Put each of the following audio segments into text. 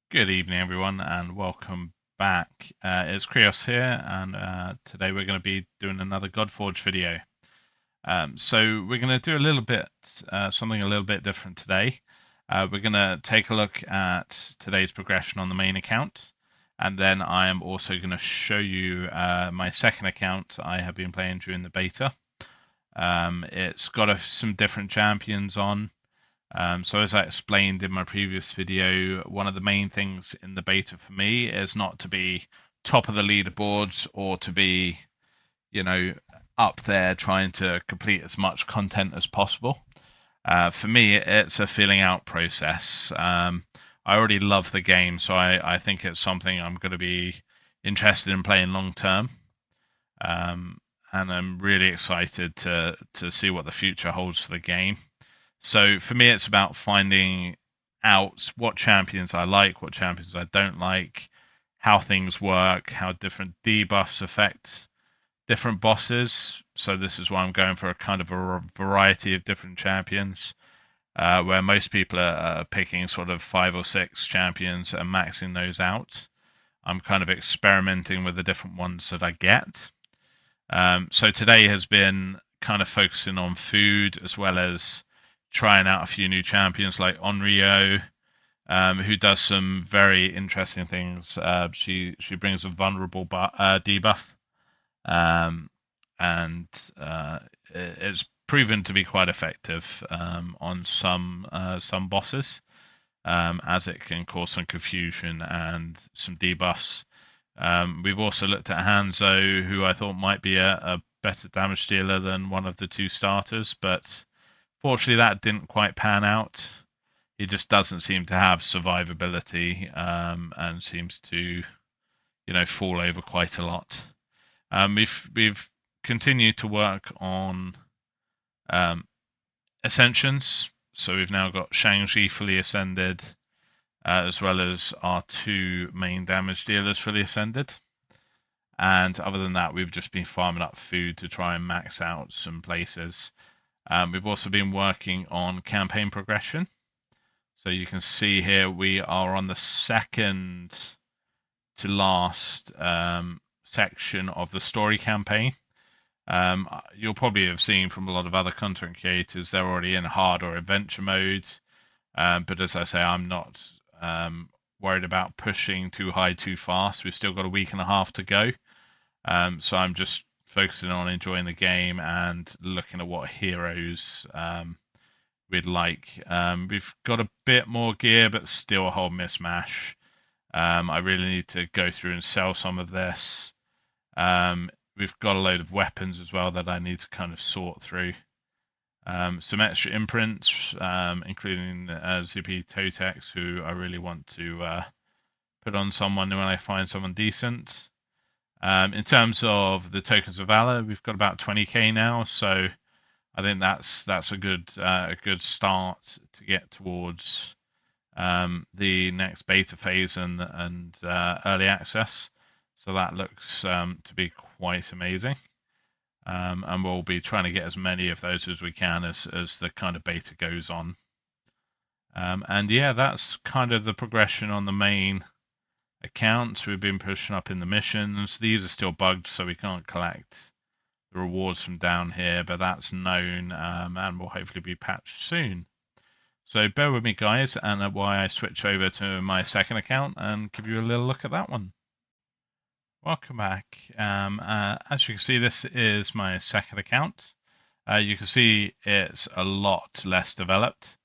Good evening, everyone, and welcome back. It's Krios here, and today we're going to be doing another Godforge video. So we're going to do a little bit, something a little bit different today. We're going to take a look at today's progression on the main account, and then I am also going to show you my second account I have been playing during the beta. It's got some different champions on. So as I explained in my previous video, one of the main things in the beta for me is not to be top of the leaderboards or to be, up there trying to complete as much content as possible. For me, it's a filling out process. I already love the game, so I think it's something I'm going to be interested in playing long term. And I'm really excited to see what the future holds for the game. So for me, it's about finding out what champions I like, what champions I don't like, how things work, how different debuffs affect different bosses. So this is why I'm going for a kind of a variety of different champions, where most people are picking sort of 5 or 6 champions and maxing those out. I'm kind of experimenting with the different ones that I get. So today has been kind of focusing on food as well as trying out a few new champions like Onryo, who does some very interesting things. She brings a vulnerable debuff, and it's proven to be quite effective on some bosses, as it can cause some confusion and some debuffs. We've also looked at Hanzo, who I thought might be a better damage dealer than one of the 2 starters, but fortunately, that didn't quite pan out. He just doesn't seem to have survivability, and seems to, fall over quite a lot. We've continued to work on ascensions, so we've now got Shang-Chi fully ascended, as well as our 2 main damage dealers fully ascended. And other than that, we've just been farming up food to try and max out some places. We've also been working on campaign progression. So you can see here we are on the second to last section of the story campaign. You'll probably have seen from a lot of other content creators, they're already in hard or adventure mode. But as I say, I'm not worried about pushing too high too fast. We've still got a week and a half to go. So I'm just focusing on enjoying the game and looking at what heroes we'd like. We've got a bit more gear, but still a whole mismatch. I really need to go through and sell some of this. We've got a load of weapons as well that I need to kind of sort through. Some extra imprints, including Zippy Totex, who I really want to put on someone when I find someone decent. In terms of the tokens of valor, we've got about 20k now, so I think that's a good start to get towards the next beta phase and early access. So that looks to be quite amazing, and we'll be trying to get as many of those as we can as the kind of beta goes on. And yeah, that's kind of the progression on the main accounts. We've been pushing up in the missions. These are still bugged, so we can't collect the rewards from down here, but that's known, and will hopefully be patched soon. So bear with me, guys, and while I switch over to my second account and give you a little look at that one. Welcome back. As you can see, this is my second account. You can see it's a lot less developed.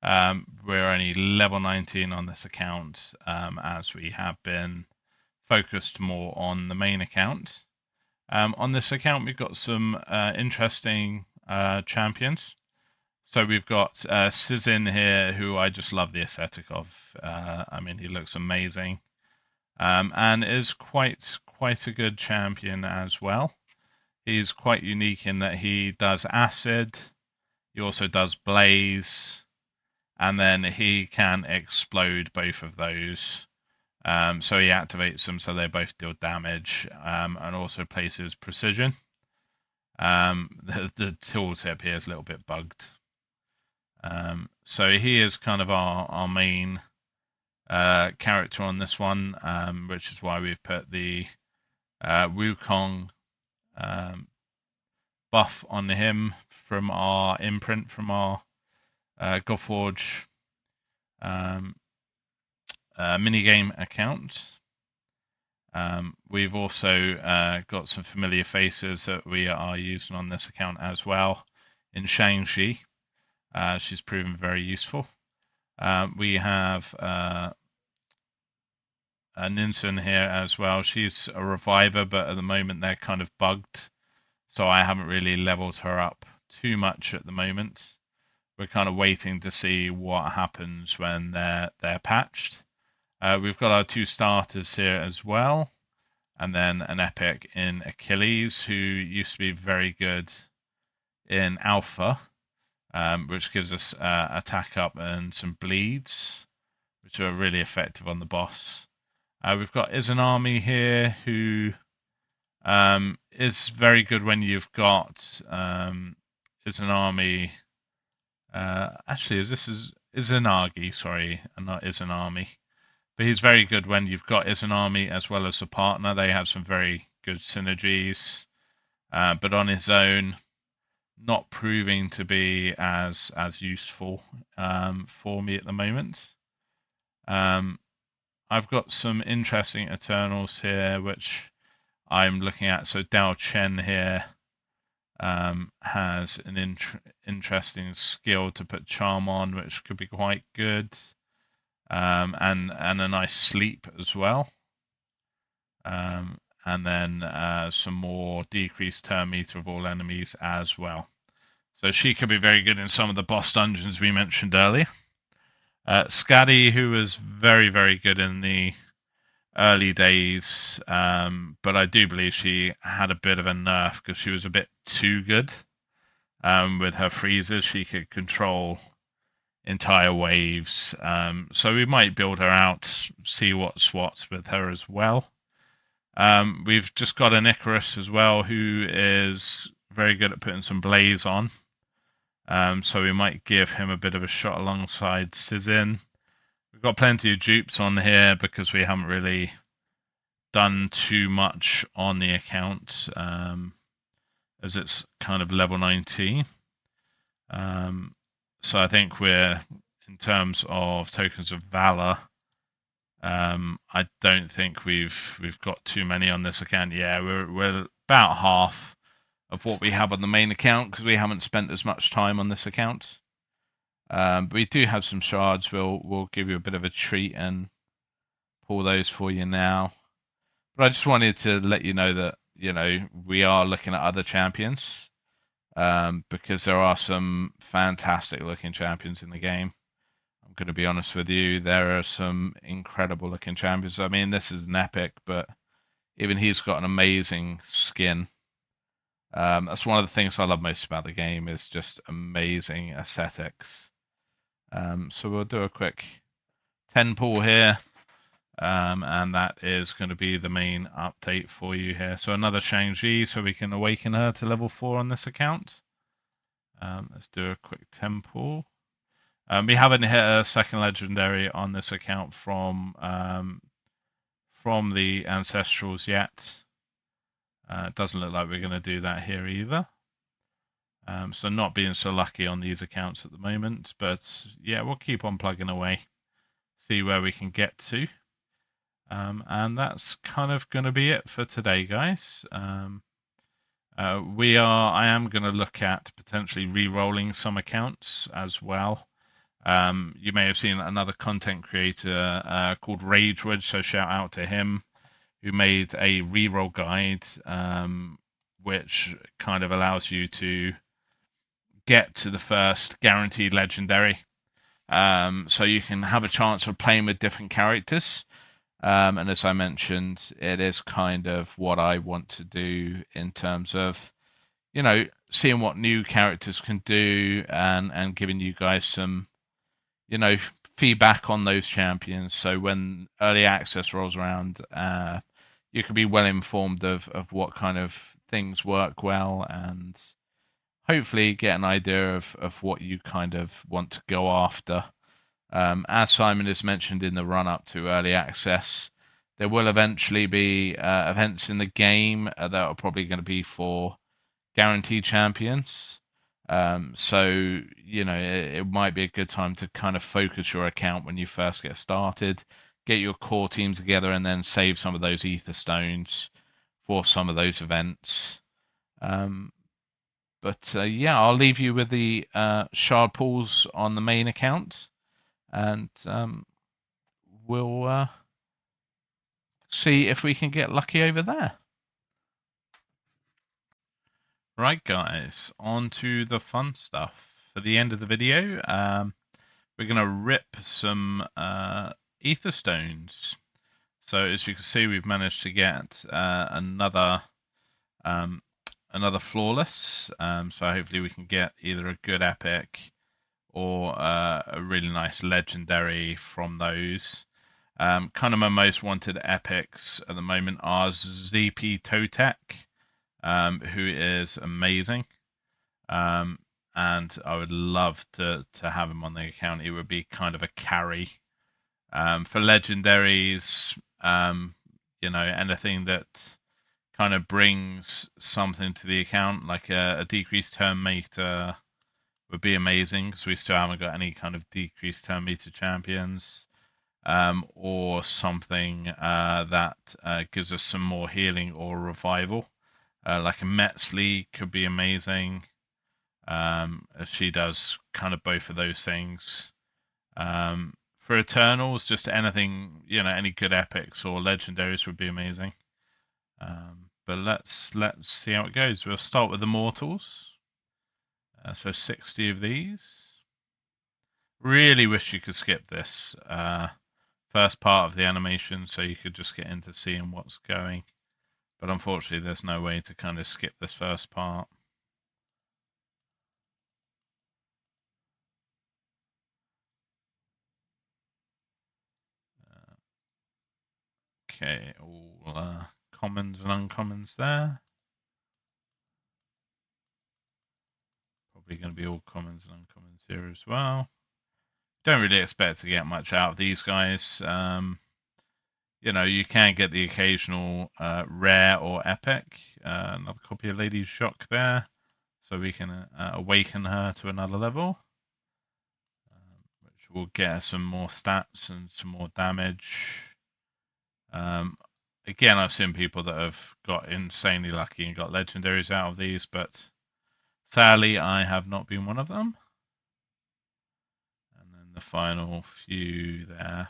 We're only level 19 on this account, as we have been focused more on the main account. On this account, we've got some interesting champions. So we've got Sizin here, who I just love the aesthetic of. I mean, he looks amazing, and is quite a good champion as well. He's quite unique in that he does acid, he also does blaze, and then he can explode both of those. So he activates them so they both deal damage, and also places precision. The tooltip here is a little bit bugged. So he is kind of our main character on this one, which is why we've put the Wukong buff on him from our imprint from our Godforge minigame account. We've also got some familiar faces that we are using on this account as well. In Shang-Chi, she's proven very useful. We have Ninsun here as well. She's a reviver, but at the moment they're kind of bugged, so I haven't really leveled her up too much at the moment. We're kind of waiting to see what happens when they're patched. We've got our 2 starters here as well, and then an epic in Achilles, who used to be very good in Alpha, which gives us attack up and some bleeds, which are really effective on the boss. We've got Izanami here, who is very good when you've got Izanami. Actually, this is Izanagi, sorry, and not Izanami. But he's very good when you've got Izanami as well as a partner. They have some very good synergies. But on his own, not proving to be as useful for me at the moment. I've got some interesting Eternals here, which I'm looking at. So Dao Chen here has an interesting skill to put charm on, which could be quite good, and a nice sleep as well. And then some more decreased turn meter of all enemies as well. So she could be very good in some of the boss dungeons we mentioned earlier. Skadi, who was very, very good in the early days, but I do believe she had a bit of a nerf because she was a bit too good. With her freezes, she could control entire waves. So we might build her out, see what's with her as well. We've just got an Icarus as well, who is very good at putting some blaze on. So we might give him a bit of a shot alongside Sizin. We've got plenty of dupes on here because we haven't really done too much on the account, as it's kind of level 19. So I think we're, in terms of tokens of valor, I don't think we've got too many on this account. Yeah, we're about half of what we have on the main account because we haven't spent as much time on this account. But we do have some shards. We'll give you a bit of a treat and pull those for you now. But I just wanted to let you know that we are looking at other champions, because there are some fantastic looking champions in the game. I'm going to be honest with you, there are some incredible looking champions. I mean, this is an epic, but even he's got an amazing skin. That's one of the things I love most about the game, is just amazing aesthetics. So we'll do a quick 10 pull here, and that is going to be the main update for you here. So another Shang-Chi, so we can awaken her to level 4 on this account. Let's do a quick 10 pull. We haven't hit a second legendary on this account from the Ancestrals yet. It doesn't look like we're going to do that here either. So not being so lucky on these accounts at the moment, but yeah, we'll keep on plugging away, see where we can get to. And that's kind of going to be it for today, guys. I am going to look at potentially re-rolling some accounts as well. You may have seen another content creator called Ragewood, so shout out to him, who made a re-roll guide, which kind of allows you to get to the first guaranteed legendary. So you can have a chance of playing with different characters. And as I mentioned, it is kind of what I want to do in terms of, seeing what new characters can do, and giving you guys some, feedback on those champions. So when early access rolls around, you can be well informed of what kind of things work well, and hopefully get an idea of what you kind of want to go after As Simon has mentioned in the run-up to early access, there will eventually be events in the game that are probably going to be for guaranteed champions. So, you know, it might be a good time to kind of focus your account when you first get started, get your core team together, and then save some of those ether stones for some of those events. But yeah, I'll leave you with the shard pools on the main account, and we'll see if we can get lucky over there. Right, guys, on to the fun stuff. For the end of the video, we're going to rip some ether stones. So as you can see, we've managed to get another flawless. So hopefully we can get either a good epic or a really nice legendary from those. Kind of my most wanted epics at the moment are ZP Totek, who is amazing. And I would love to have him on the account. It would be kind of a carry. For legendaries, you know, anything that kind of brings something to the account, like a decreased turn meter would be amazing, because we still haven't got any kind of decreased turn meter champions. Or something that gives us some more healing or revival. Like a Metzli could be amazing. She does kind of both of those things. For Eternals, just anything, you know, any good epics or legendaries would be amazing. But let's see how it goes. We'll start with the Mortals. So 60 of these. Really wish you could skip this first part of the animation so you could just get into seeing what's going. But unfortunately, there's no way to kind of skip this first part. Okay, all commons and uncommons there. Probably going to be all commons and uncommons here as well. Don't really expect to get much out of these guys. You know, you can get the occasional rare or epic. Another copy of Lady Shock there, so we can awaken her to another level, which will get us some more stats and some more damage. Again, I've seen people that have got insanely lucky and got legendaries out of these, but sadly, I have not been one of them. And then the final few there.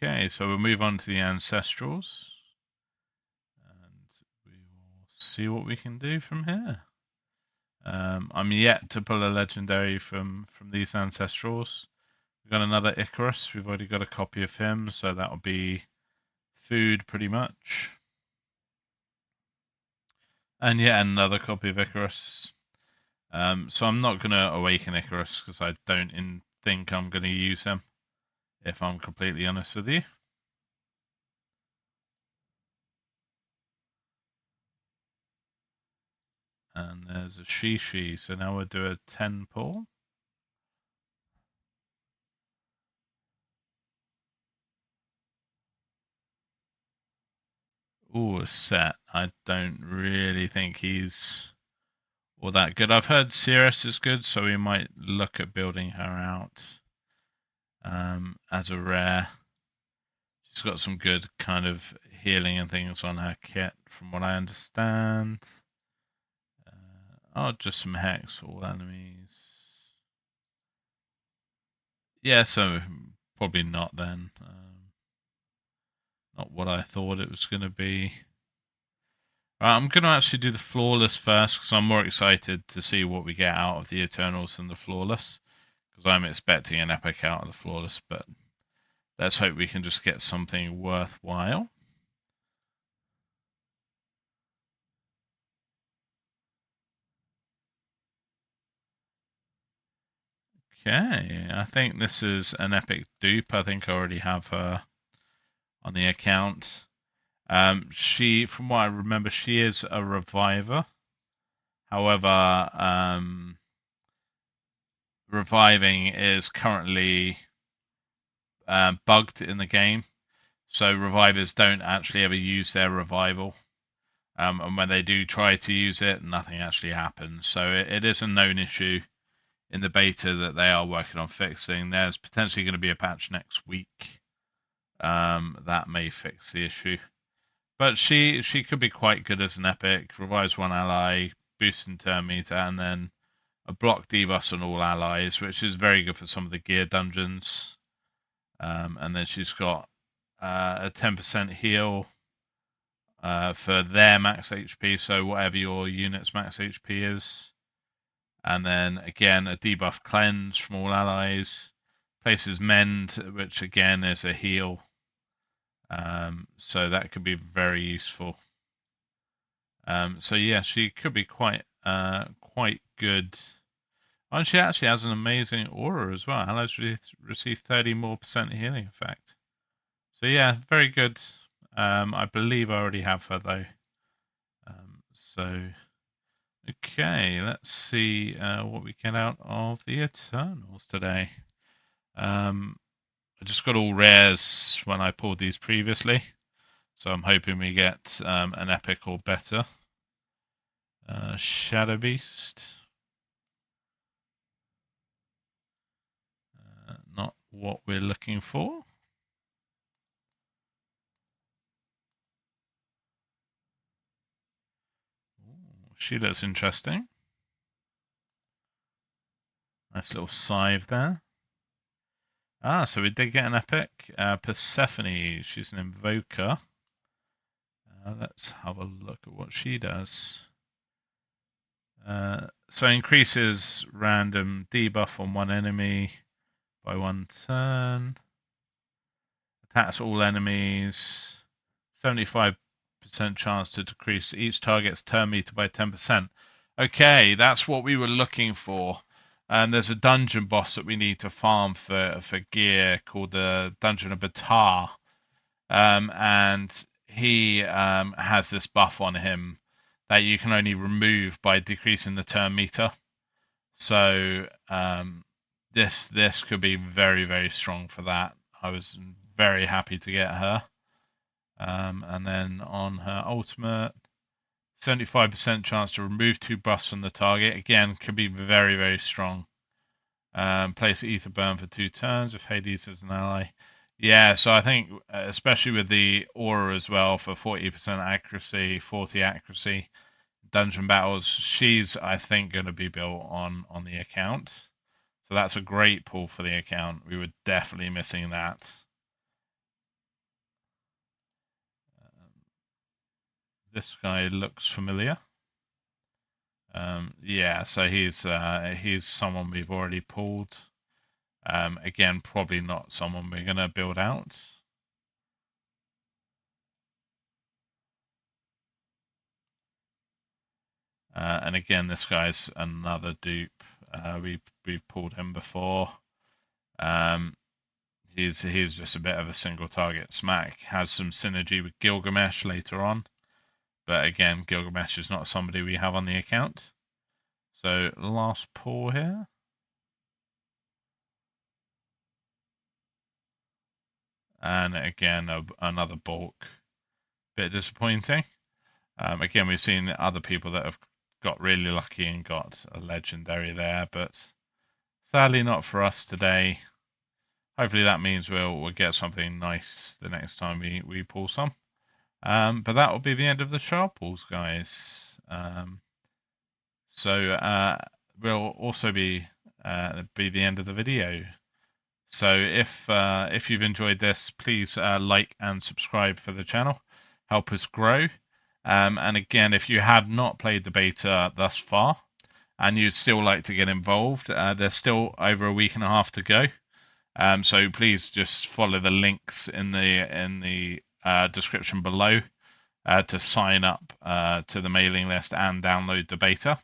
Okay, so we'll move on to the Ancestrals. And we will see what we can do from here. I'm yet to pull a legendary from these Ancestrals. We've got another Icarus. We've already got a copy of him, so that'll be food pretty much. And yeah, another copy of Icarus. So I'm not going to awaken Icarus because I don't think I'm going to use him, if I'm completely honest with you. And there's a Shishi, so now we'll do a 10 pull. Ooh, a set. I don't really think he's all that good. I've heard Cirrus is good, so we might look at building her out as a rare. She's got some good kind of healing and things on her kit, from what I understand. Oh, just some hex, all enemies. Yeah, so probably not then. Not what I thought it was going to be. Right, I'm going to actually do the Flawless first because I'm more excited to see what we get out of the Eternals than the Flawless, because I'm expecting an epic out of the Flawless, but let's hope we can just get something worthwhile. Okay, I think this is an epic dupe. I think I already have her on the account. She, from what I remember, she is a reviver. However, reviving is currently bugged in the game. So revivers don't actually ever use their revival. And when they do try to use it, nothing actually happens. So it is a known issue in the beta that they are working on fixing. There's potentially going to be a patch next week that may fix the issue. But she could be quite good as an epic. Revives one ally, boosts in turn meter, and then a block debuff on all allies, which is very good for some of the gear dungeons. And then she's got a 10% heal for their max HP, so whatever your unit's max HP is. And then again, a debuff cleanse from all allies. Places mend, which again is a heal. So that could be very useful. So yeah, she could be quite good. And she actually has an amazing aura as well. Allies receive 30% more healing effect. So yeah, very good. I believe I already have her though. So okay, let's see what we get out of the Eternals today. I just got all rares when I pulled these previously, so I'm hoping we get an epic or better. Shadow Beast. Not what we're looking for. Ooh, she looks interesting. Nice little scythe there. So we did get an epic. Persephone, she's an invoker. Let's have a look at what she does. So increases random debuff on one enemy by 1 turn. Attacks all enemies. 75% chance to decrease each target's turn meter by 10%. Okay, that's what we were looking for. And there's a dungeon boss that we need to farm for gear called the Dungeon of Beta. And he has this buff on him that you can only remove by decreasing the turn meter. So this could be very, very strong for that. I was very happy to get her. And then on her ultimate, 75% chance to remove 2 buffs from the target. Again, could be very, very strong. Place Ether Burn for 2 turns if Hades is an ally. Yeah, so I think, especially with the aura as well, for 40% accuracy, 40 accuracy, dungeon battles, she's, I think, going to be built on the account. So that's a great pull for the account. We were definitely missing that. This guy looks familiar. Yeah, so he's someone we've already pulled. Again, probably not someone we're going to build out. And again, this guy's another dupe. We've pulled him before. He's just a bit of a single target smack. Has some synergy with Gilgamesh later on, but again, Gilgamesh is not somebody we have on the account. So last pull here. And again, another bulk. Bit disappointing. Again, we've seen other people that have got really lucky and got a legendary there, but sadly not for us today. Hopefully that means we'll get something nice the next time we pull some. But that will be the end of the sharp pulls, guys. So will also be the end of the video. So if you've enjoyed this, please like and subscribe for the channel. Help us grow. And again, if you have not played the beta thus far and you'd still like to get involved, there's still over a week and a half to go. So please just follow the links in the description below to sign up to the mailing list and download the beta.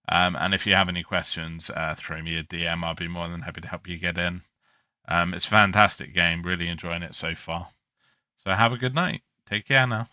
And if you have any questions, throw me a DM. I'll be more than happy to help you get in. It's a fantastic game. Really enjoying it so far. So have a good night. Take care now.